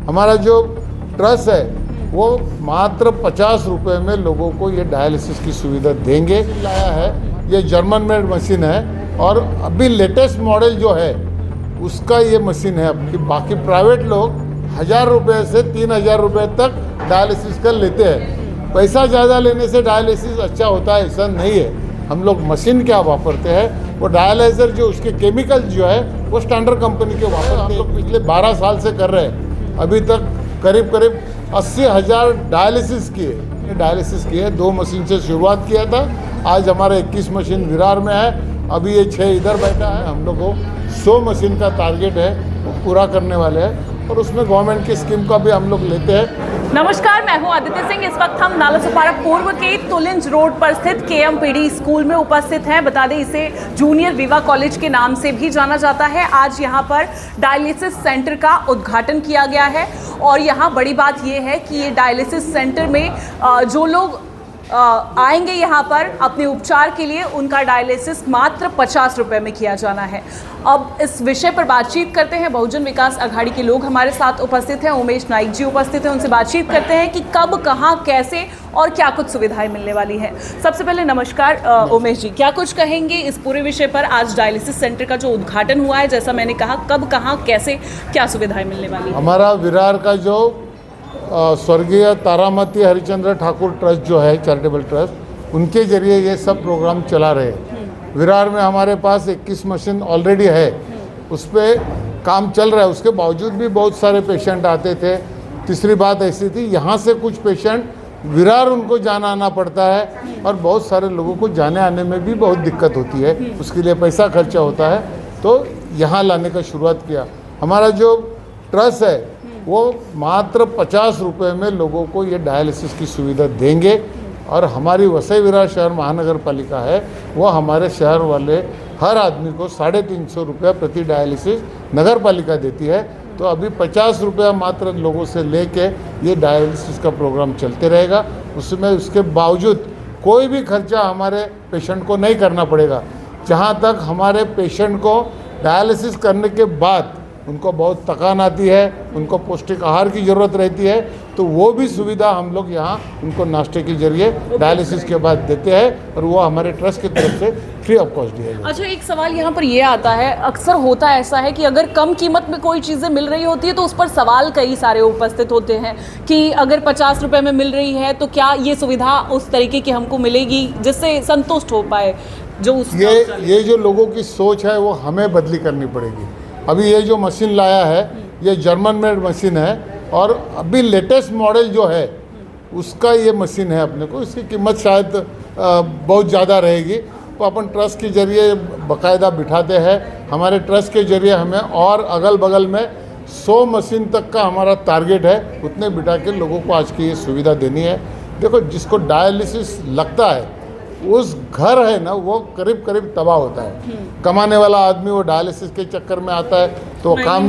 हमारा जो ट्रस्ट है वो मात्र 50 रुपये में लोगों को ये डायलिसिस की सुविधा देंगे। लाया है, ये जर्मन मेड मशीन है और अभी लेटेस्ट मॉडल जो है उसका ये मशीन है। अब बाकी प्राइवेट लोग 1000 रुपये से 3000 रुपये तक डायलिसिस कर लेते हैं। पैसा ज़्यादा लेने से डायलिसिस अच्छा होता है ऐसा नहीं है। हम लोग मशीन क्या वापरते हैं, वो डायलाइजर जो उसके केमिकल जो है वो स्टैंडर्ड कंपनी के वापरते हैं। हम लोग पिछले 12 साल से कर रहे हैं, अभी तक करीब 80,000 डायलिसिस किए। 2 मशीन से शुरुआत किया था, आज हमारा 21 मशीन विरार में है, अभी ये 6 इधर बैठा है। हम लोग को 100 मशीन का टारगेट है, वो पूरा करने वाले हैं और उसमें गवर्नमेंट की स्कीम का भी हम लोग लेते हैं। नमस्कार, मैं हूं आदित्य सिंह। इस वक्त हम नालासोपारा पूर्व के तुलिंज रोड पर स्थित केएमपीडी स्कूल में उपस्थित हैं। बता दें इसे जूनियर विवा कॉलेज के नाम से भी जाना जाता है। आज यहां पर डायलिसिस सेंटर का उद्घाटन किया गया है और यहां बड़ी बात यह है कि ये डायलिसिस सेंटर में जो लोग आएंगे यहाँ पर अपने उपचार के लिए, उनका डायलिसिस मात्र 50 रुपये में किया जाना है। अब इस विषय पर बातचीत करते हैं। बहुजन विकास अघाड़ी के लोग हमारे साथ उपस्थित हैं। उमेश नाइक जी उपस्थित हैं, उनसे बातचीत करते हैं कि कब, कहाँ, कैसे और क्या कुछ सुविधाएं मिलने वाली हैं। सबसे पहले नमस्कार उमेश जी, क्या कुछ कहेंगे इस पूरे विषय पर? आज डायलिसिस सेंटर का जो उद्घाटन हुआ है, जैसा मैंने कहा, कब, कहाँ, कैसे, क्या सुविधाएं मिलने वाली है? हमारा विरार का जो स्वर्गीय तारामती हरिचंद्र ठाकुर ट्रस्ट जो है, चैरिटेबल ट्रस्ट, उनके जरिए ये सब प्रोग्राम चला रहे हैं। विरार में हमारे पास 21 मशीन ऑलरेडी है, उस पर काम चल रहा है। उसके बावजूद भी बहुत सारे पेशेंट आते थे। तीसरी बात ऐसी थी, यहाँ से कुछ पेशेंट विरार उनको जाना आना पड़ता है और बहुत सारे लोगों को जाने आने में भी बहुत दिक्कत होती है, उसके लिए पैसा खर्चा होता है। तो यहाँ लाने का शुरुआत किया। हमारा जो ट्रस्ट है वो मात्र 50 रुपये में लोगों को ये डायलिसिस की सुविधा देंगे और हमारी वसई विरार शहर महानगर पालिका है, वो हमारे शहर वाले हर आदमी को 350 रुपया प्रति डायलिसिस नगर पालिका देती है। तो अभी 50 रुपया मात्र लोगों से लेके ये डायलिसिस का प्रोग्राम चलते रहेगा। उसमें उसके बावजूद कोई भी खर्चा हमारे पेशेंट को नहीं करना पड़ेगा। जहाँ तक हमारे पेशेंट को डायलिसिस करने के बाद उनको बहुत थकान आती है, उनको पौष्टिक आहार की ज़रूरत रहती है, तो वो भी सुविधा हम लोग यहाँ उनको नाश्ते के जरिए डायलिसिस के बाद देते हैं और वो हमारे ट्रस्ट की तरफ से फ्री ऑफ कॉस्ट दिया जाता है। अच्छा, एक सवाल यहाँ पर ये आता है, अक्सर होता ऐसा है कि अगर कम कीमत में कोई चीज़ें मिल रही होती है तो उस पर सवाल कई सारे उपस्थित होते हैं कि अगर 50 रुपये में मिल रही है तो क्या ये सुविधा उस तरीके की हमको मिलेगी जिससे संतुष्ट हो पाए जो ये जो लोगों की सोच है वो हमें बदली करनी पड़ेगी। अभी ये जो मशीन लाया है ये जर्मन मेड मशीन है और अभी लेटेस्ट मॉडल जो है उसका ये मशीन है। अपने को इसकी कीमत शायद बहुत ज़्यादा रहेगी, तो अपन ट्रस्ट के जरिए बाकायदा बिठाते हैं। हमारे ट्रस्ट के जरिए हमें और अगल बगल में 100 मशीन तक का हमारा टारगेट है, उतने बिठा के लोगों को आज की ये सुविधा देनी है। देखो, जिसको डायलिसिस लगता है उस घर है ना, वो करीब करीब तबाह होता है। कमाने वाला आदमी वो डायलिसिस के चक्कर में आता है तो काम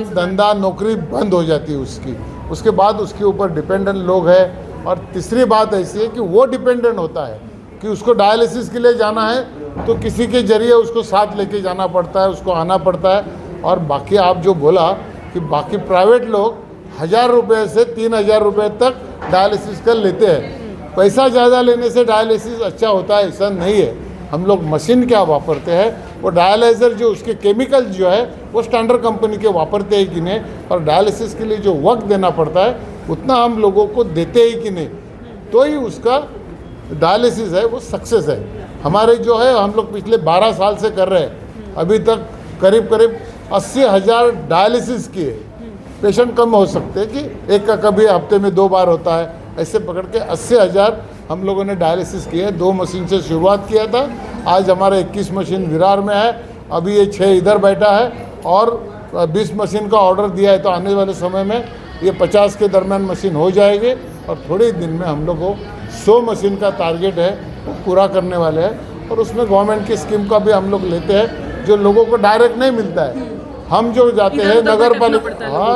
धंधा नौकरी बंद हो जाती है उसकी। उसके बाद उसके ऊपर डिपेंडेंट लोग हैं। और तीसरी बात ऐसी है कि वो डिपेंडेंट होता है कि उसको डायलिसिस के लिए जाना है तो किसी के जरिए उसको साथ लेके जाना पड़ता है, उसको आना पड़ता है। और बाकी आप जो बोला कि बाकी प्राइवेट लोग 1000 रुपये से 3000 रुपये तक डायलिसिस कर लेते हैं। पैसा ज़्यादा लेने से डायलिसिस अच्छा होता है ऐसा नहीं है। हम लोग मशीन क्या वापरते हैं, वो डायलाइजर जो उसके केमिकल जो है वो स्टैंडर्ड कंपनी के वापरते हैं कि नहीं, और डायलिसिस के लिए जो वक्त देना पड़ता है उतना हम लोगों को देते ही कि नहीं, तो ही उसका डायलिसिस है वो सक्सेस है। हमारे जो है हम लोग पिछले 12 साल से कर रहे हैं, अभी तक करीब 80,000 डायलिसिस किए। पेशेंट कम हो सकते हैं कि एक का कभी हफ्ते में 2 बार होता है, ऐसे पकड़ के 80,000 हम लोगों ने डायलिसिस किए। 2 मशीन से शुरुआत किया था, आज हमारा 21 मशीन विरार में है, अभी ये 6 इधर बैठा है और 20 मशीन का ऑर्डर दिया है। तो आने वाले समय में ये 50 के दरमियान मशीन हो जाएगी और थोड़े ही दिन में हम लोग को 100 मशीन का टारगेट है वो पूरा करने वाले हैं। और उसमें गवर्नमेंट की स्कीम का भी हम लोग लेते हैं जो लोगों को डायरेक्ट नहीं मिलता है। हम जो जाते हैं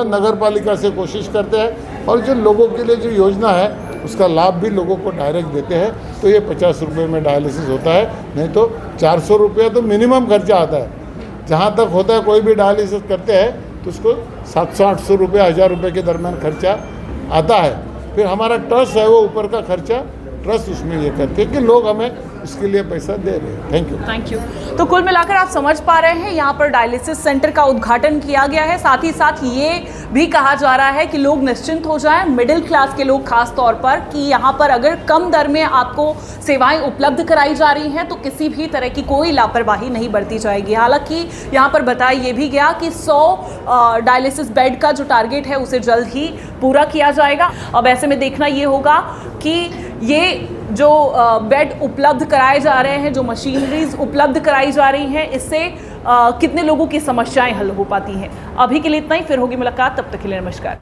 नगर पालिका से कोशिश करते हैं और जो लोगों के लिए जो योजना है उसका लाभ भी लोगों को डायरेक्ट देते हैं। तो ये 50 रुपये में डायलिसिस होता है, नहीं तो 400 रुपया तो मिनिमम खर्चा आता है। जहाँ तक होता है कोई भी डायलिसिस करते हैं तो उसको 700-800 रुपये 1000 रुपये के दरमियान खर्चा आता है। फिर हमारा ट्रस्ट है वो ऊपर का खर्चा ट्रस्ट उसमें ये करते हैं कि लोग हमें इसके लिए पैसा दे रहे हैं। Thank you. तो कुल मिलाकर आप समझ पा रहे हैं यहाँ पर डायलिसिस सेंटर का उद्घाटन किया गया है। साथ ही साथ ये भी कहा जा रहा है कि लोग निश्चिंत हो जाएं, मिडिल क्लास के लोग खास तौर पर, कि यहाँ पर अगर कम दर में आपको सेवाएं उपलब्ध कराई जा रही हैं तो किसी भी तरह की कोई लापरवाही नहीं बरती जाएगी। हालांकि यहाँ पर बताया ये भी गया कि 100 डायलिसिस बेड का जो टारगेट है उसे जल्द ही पूरा किया जाएगा। अब ऐसे में देखना ये होगा कि ये जो बेड उपलब्ध कराए जा रहे हैं, जो मशीनरीज उपलब्ध कराई जा रही हैं, इससे कितने लोगों की समस्याएं हल हो पाती हैं। अभी के लिए इतना ही, फिर होगी मुलाकात, तब तक के लिए नमस्कार।